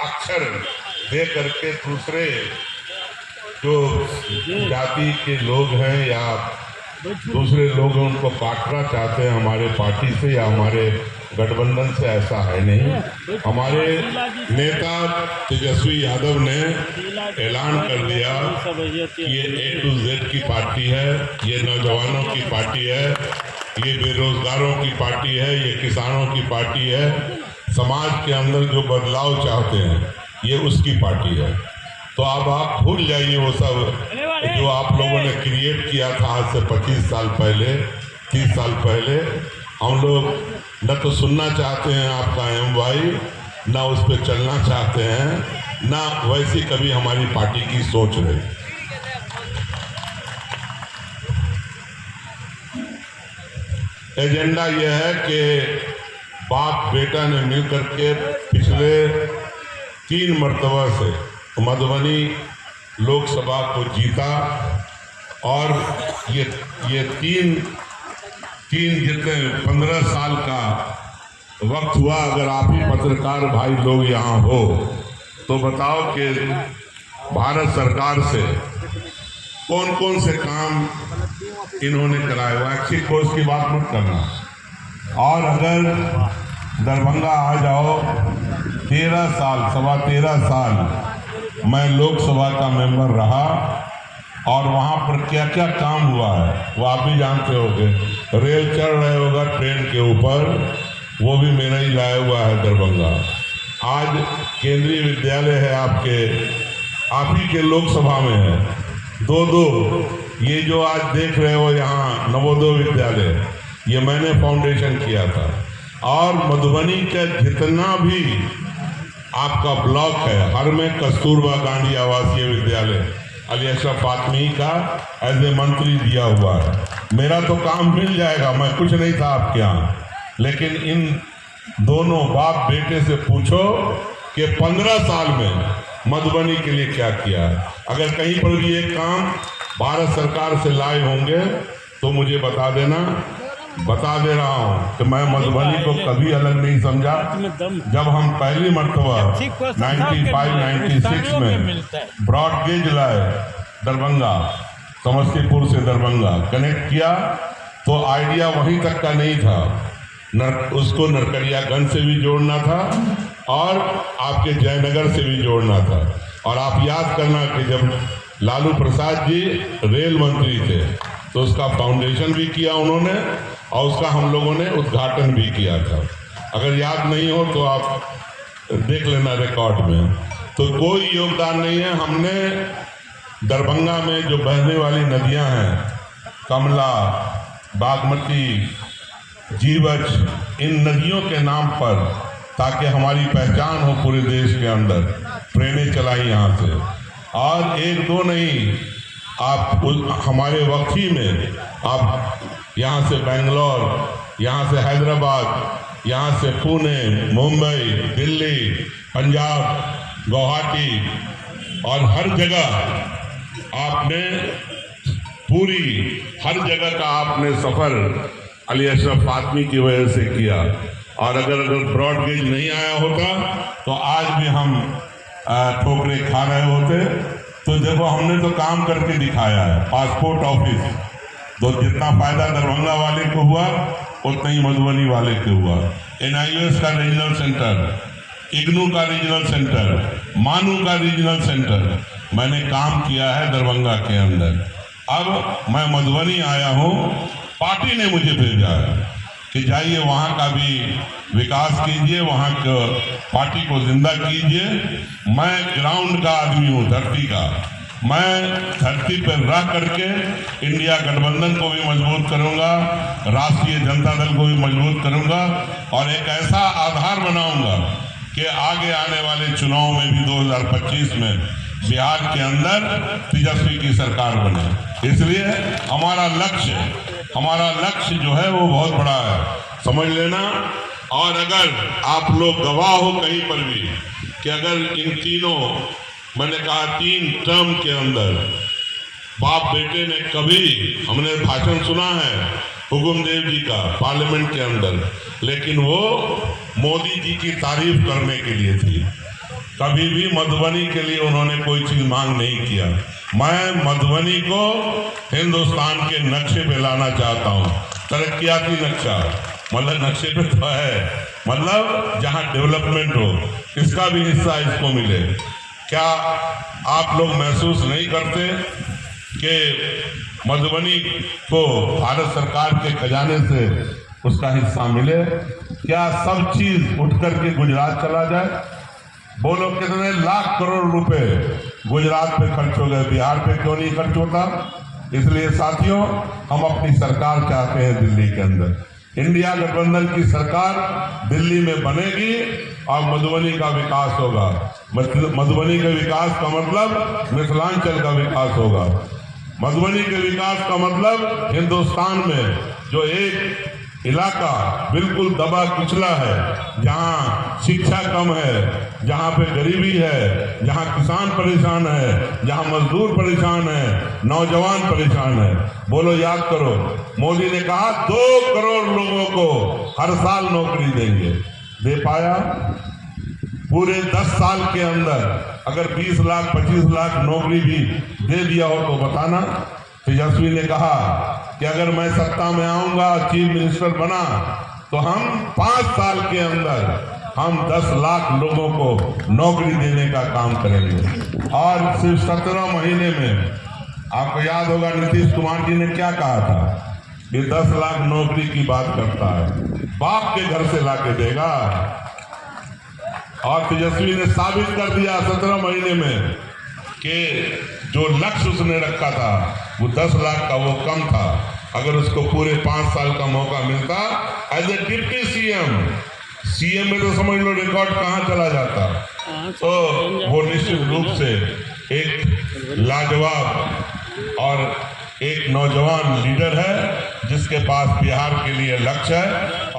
अक्षर दे करके दूसरे जो जाति के लोग हैं या दूसरे लोग हैं उनको काटना चाहते हैं हमारे पार्टी से या हमारे गठबंधन से। ऐसा है नहीं। हमारे नेता तेजस्वी यादव ने ऐलान कर दिया कि ये A to Z की पार्टी है, ये नौजवानों की पार्टी है, ये बेरोजगारों की पार्टी है, ये किसानों की पार्टी है, समाज के अंदर जो बदलाव चाहते हैं ये उसकी पार्टी है। तो अब आप भूल जाइए वो सब जो आप लोगों ने क्रिएट किया था आज से 25 साल पहले, 30 साल पहले। हम लोग न तो सुनना चाहते हैं आपका MY, ना उस पर चलना चाहते हैं, ना वैसी कभी हमारी पार्टी की सोच रही। एजेंडा यह है कि बाप बेटा ने मिलकर के पिछले 3 मरतबा से मधुबनी लोकसभा को जीता और ये तीन जितने 15 साल का वक्त हुआ। अगर आप ही पत्रकार भाई लोग यहाँ हो तो बताओ कि भारत सरकार से कौन कौन से काम इन्होंने कराए। वैक्सीन कोर्स की बात मत करना। और अगर दरभंगा आ जाओ, 13 साल, 13.25 साल मैं लोकसभा का मेंबर रहा और वहाँ पर क्या क्या काम हुआ है वो आप भी जानते होंगे। रेल चल रहे होगा ट्रेन के ऊपर, वो भी मेरा ही लाया हुआ है दरभंगा। आज केंद्रीय विद्यालय है आपके, आप ही के लोकसभा में है। 2 ये जो आज देख रहे हो यहाँ नवोदय विद्यालय, ये मैंने फाउंडेशन किया था। और मधुबनी का जितना भी आपका ब्लॉक है, हर में कस्तूरबा गांधी आवासीय विद्यालय अली अशरफ फातमी का एज ए मंत्री दिया हुआ है। मेरा तो काम मिल जाएगा, मैं कुछ नहीं था आपके यहाँ। लेकिन इन दोनों बाप बेटे से पूछो कि 15 साल में मधुबनी के लिए क्या किया है। अगर कहीं पर भी एक काम भारत सरकार से लाए होंगे तो मुझे बता देना। बता दे रहा हूँ कि मैं मधुबनी को कभी अलग नहीं समझा। जब हम पहली मरतबा 95-96 में ब्रॉड गेज लाए दरभंगा, समस्तीपुर से दरभंगा कनेक्ट किया, तो आइडिया वहीं तक का नहीं था। उसको नरकड़ियागंज से भी जोड़ना था और आपके जयनगर से भी जोड़ना था। और आप याद करना कि जब लालू प्रसाद जी रेल मंत्री थे तो उसका फाउंडेशन भी किया उन्होंने और उसका हम लोगों ने उद्घाटन भी किया था। अगर याद नहीं हो तो आप देख लेना रिकॉर्ड में। तो कोई योगदान नहीं है। हमने दरभंगा में जो बहने वाली नदियां हैं, कमला, बागमती, जीवछ, इन नदियों के नाम पर, ताकि हमारी पहचान हो पूरे देश के अंदर, ट्रेनें चलाई यहाँ से। और 1-2 नहीं, आप हमारे वक्त ही में आप यहाँ से बेंगलोर, यहाँ से हैदराबाद, यहाँ से पुणे, मुंबई, दिल्ली, पंजाब, गुवाहाटी और हर जगह आपने हर जगह का आपने सफर अली अशरफ फातमी की वजह से किया। और अगर ब्रॉड गेज नहीं आया होता तो आज भी हम ठोकरे खा रहे होते। तो देखो हमने तो काम करके दिखाया है। पासपोर्ट ऑफिस, तो जितना फायदा दरभंगा वाले को हुआ उतना ही मधुबनी वाले को हुआ। NIOS का रीजनल सेंटर, इग्नू का रीजनल सेंटर, मानू का रीजनल सेंटर मैंने काम किया है दरभंगा के अंदर। अब मैं मधुबनी आया हूँ, पार्टी ने मुझे भेजा है कि जाइए वहाँ का भी विकास कीजिए, वहाँ के पार्टी को जिंदा कीजिए। मैं ग्राउंड का आदमी हूँ, धरती का। मैं धरती पर रह करके इंडिया गठबंधन को भी मजबूत करूंगा, राष्ट्रीय जनता दल को भी मजबूत करूंगा और एक ऐसा आधार बनाऊंगा कि आगे आने वाले चुनाव में भी 2025 में बिहार के अंदर तेजस्वी की सरकार बने। इसलिए हमारा लक्ष्य जो है वो बहुत बड़ा है, समझ लेना। और अगर आप लोग गवाह हो कहीं पर भी कि अगर इन तीनों, मैंने कहा 3 टर्म के अंदर बाप बेटे ने कभी, हमने भाषण सुना है हुकुमदेव जी का पार्लियामेंट के अंदर, लेकिन वो मोदी जी की तारीफ करने के लिए थी। कभी भी मधुबनी के लिए उन्होंने कोई चीज मांग नहीं किया। मैं मधुबनी को हिंदुस्तान के नक्शे पे लाना चाहता हूँ, तरक्याती नक्शा, मतलब नक्शे पे तो है, मतलब जहाँ डेवलपमेंट हो इसका भी हिस्सा इसको मिले। क्या आप लोग महसूस नहीं करते कि मधुबनी को भारत सरकार के खजाने से उसका हिस्सा मिले? क्या सब चीज उठ करके गुजरात चला जाए? बोलो कितने लाख करोड़ रुपए गुजरात पे खर्च हो गए, बिहार पे क्यों नहीं खर्च होता? इसलिए साथियों, हम अपनी सरकार चाहते हैं दिल्ली के अंदर। इंडिया गठबंधन की सरकार दिल्ली में बनेगी और मधुबनी का विकास होगा। मधुबनी के विकास का मतलब मिथिलांचल का विकास होगा। मधुबनी के विकास का मतलब हिंदुस्तान में जो एक इलाका बिल्कुल दबा कुचला है, जहाँ शिक्षा कम है, जहाँ पे गरीबी है, जहाँ किसान परेशान है, जहाँ मजदूर परेशान है, नौजवान परेशान है। बोलो, याद करो, मोदी ने कहा 2 करोड़ लोगों को हर साल नौकरी देंगे। दे पाया? पूरे 10 साल के अंदर अगर 20 लाख 25 लाख नौकरी भी दे दिया हो तो बताना। तेजस्वी ने कहा कि अगर मैं सत्ता में आऊंगा, चीफ मिनिस्टर बना, तो हम 5 साल के अंदर हम 10 लाख लोगों को नौकरी देने का काम करेंगे। और सिर्फ 17 महीने में, आपको याद होगा नीतीश कुमार जी ने क्या कहा था, ये 10 लाख नौकरी की बात करता है, बाप के घर से लाके देगा। और तेजस्वी ने साबित कर दिया 17 महीने में कि जो लक्ष्य उसने रखा था वो 10 लाख का वो कम था। अगर उसको पूरे 5 साल का मौका मिलता एज ए डिप्टी सीएम में तो समझ लो रिकॉर्ड कहाँ चला जाता। तो वो निश्चित रूप से एक लाजवाब और एक नौजवान लीडर है जिसके पास बिहार के लिए लक्ष्य है।